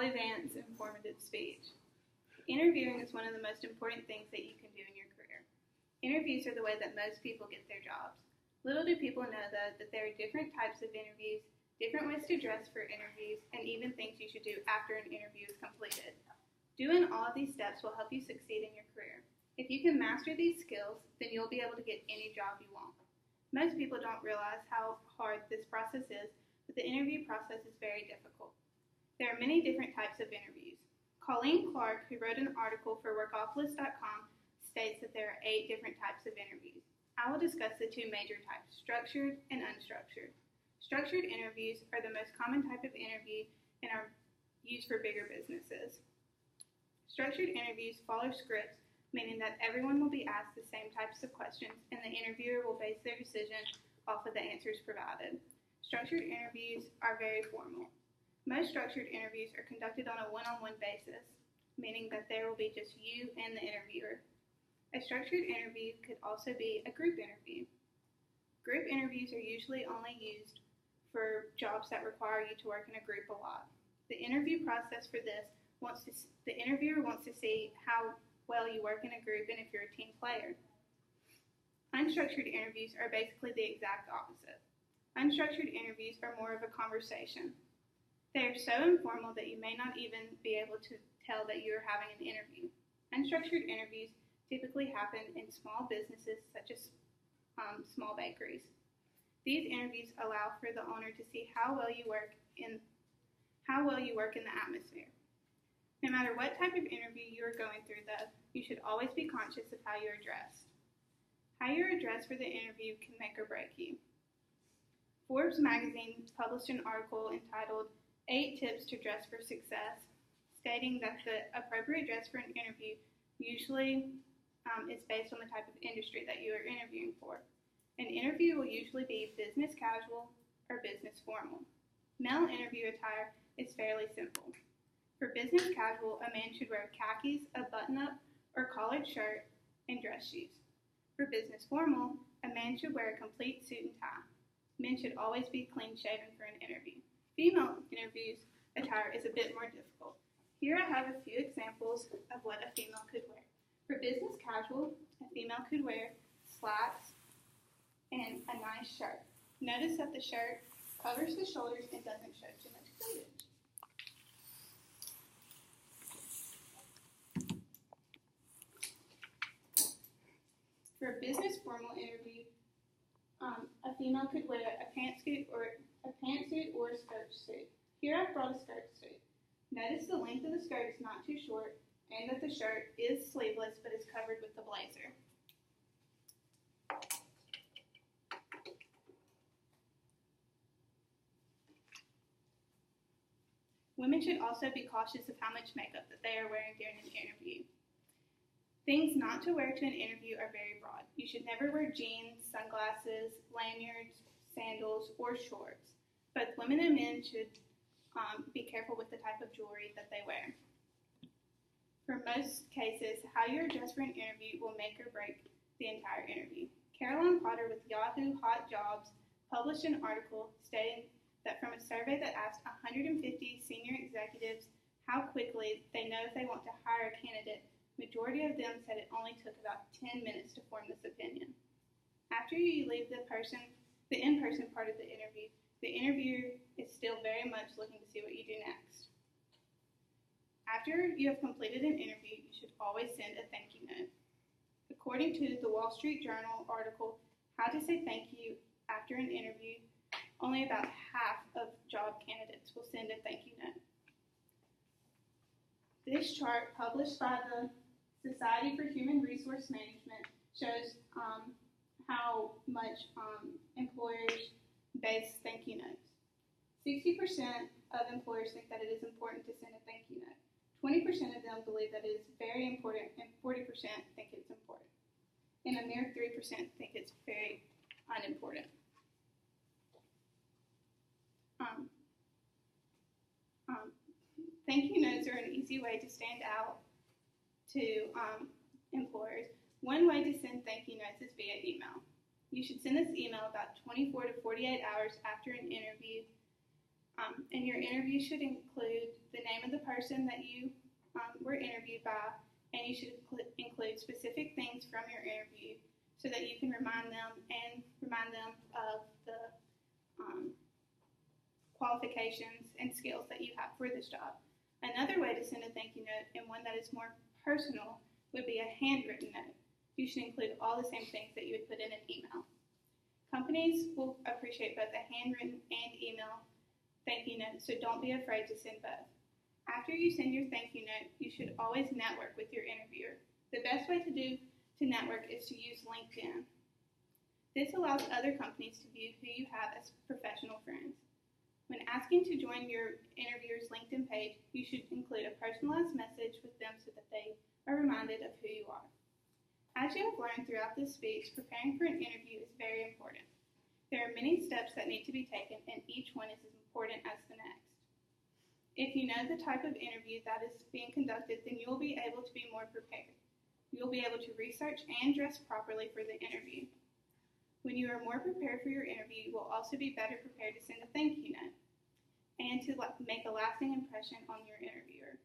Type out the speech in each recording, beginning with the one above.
Vance informative speech. Interviewing is one of the most important things that you can do in your career. Interviews are the way that most people get their jobs. Little do people know, though, that there are different types of interviews, different ways to dress for interviews, and even things you should do after an interview is completed. Doing all of these steps will help you succeed in your career. If you can master these skills, then you'll be able to get any job you want. Most people don't realize how hard this process is, but the interview process is very difficult. There are many different types of interviews. Colleen Clark, who wrote an article for workofflist.com, states that there are 8 different types of interviews. I will discuss the 2 major types, structured and unstructured. Structured interviews are the most common type of interview and are used for bigger businesses. Structured interviews follow scripts, meaning that everyone will be asked the same types of questions and the interviewer will base their decision off of the answers provided. Structured interviews are very formal. Most structured interviews are conducted on a one-on-one basis, meaning that there will be just you and the interviewer. A structured interview could also be a group interview. Group interviews are usually only used for jobs that require you to work in a group a lot. The interview process for this the interviewer wants to see how well you work in a group and if you're a team player. Unstructured interviews are basically the exact opposite. Unstructured interviews are more of a conversation. They are so informal that you may not even be able to tell that you are having an interview. Unstructured interviews typically happen in small businesses such as small bakeries. These interviews allow for the owner to see how well you work in the atmosphere. No matter what type of interview you are going through, though, you should always be conscious of how you are dressed. How you are dressed for the interview can make or break you. Forbes magazine published an article entitled 8 Tips to Dress for Success, stating that the appropriate dress for an interview usually is based on the type of industry that you are interviewing for. An interview will usually be business casual or business formal. Male interview attire is fairly simple. For business casual, a man should wear khakis, a button-up or collared shirt, and dress shoes. For business formal, a man should wear a complete suit and tie. Men should always be clean-shaven for an interview. Female interviews attire is a bit more difficult. Here I have a few examples of what a female could wear. For business casual, a female could wear slacks and a nice shirt. Notice that the shirt covers the shoulders and doesn't show too much cleavage. For a business formal interview, a female could wear a pantsuit or a skirt suit. Here I've brought a skirt suit. Notice the length of the skirt is not too short and that the shirt is sleeveless but is covered with the blazer. Women should also be cautious of how much makeup that they are wearing during an interview. Things not to wear to an interview are very broad. You should never wear jeans, sunglasses, lanyards, sandals, or shorts. Both women and men should be careful with the type of jewelry that they wear. For most cases, how you are dressed for an interview will make or break the entire interview. Caroline Potter with Yahoo Hot Jobs published an article stating that from a survey that asked 150 senior executives how quickly they know if they want to hire a candidate, majority of them said it only took about 10 minutes to form this opinion. After you leave the in-person part of the interviewer is still very much looking to see what you do next. After you have completed an interview, you should always send a thank you note. According to the Wall Street Journal article, How to Say Thank You After an Interview, only about half of job candidates will send a thank you note. This chart, published by the Society for Human Resource Management, shows how much employers base thank you notes. 60% of employers think that it is important to send a thank you note. 20% of them believe that it is very important, and 40% think it's important. And a mere 3% think it's very unimportant. Thank you notes are an easy way to stand out to employers. One way to send thank you notes is via email. You should send this email about 24 to 48 hours after an interview, and your interview should include the name of of the person that you were interviewed by, and you should include specific things from your interview so that you can remind them of the qualifications and skills that you have for this job. Another way to send a thank you note, and one that is more personal, would be a handwritten note. You should include all the same things that you would put in an email. Companies will appreciate both a handwritten and email thank you note, so don't be afraid to send both. After you send your thank you note, you should always network with your interviewer. The best way to network is to use LinkedIn. This allows other companies to view who you have as professional friends. When asking to join your interviewer's LinkedIn page, you should include a personalized message with them so that they are reminded of who you are. As you have learned throughout this speech, preparing for an interview is very important. There are many steps that need to be taken, and each one is as important as the next. If you know the type of interview that is being conducted, then you will be able to be more prepared. You will be able to research and dress properly for the interview. When you are more prepared for your interview, you will also be better prepared to send a thank you note and to make a lasting impression on your interviewer.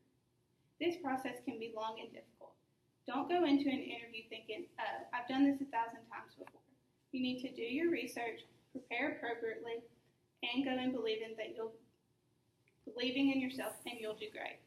This process can be long and difficult. Don't go into an interview thinking, oh, I've done this 1,000 times before. You need to do your research, prepare appropriately, and go in believing in yourself and you'll do great.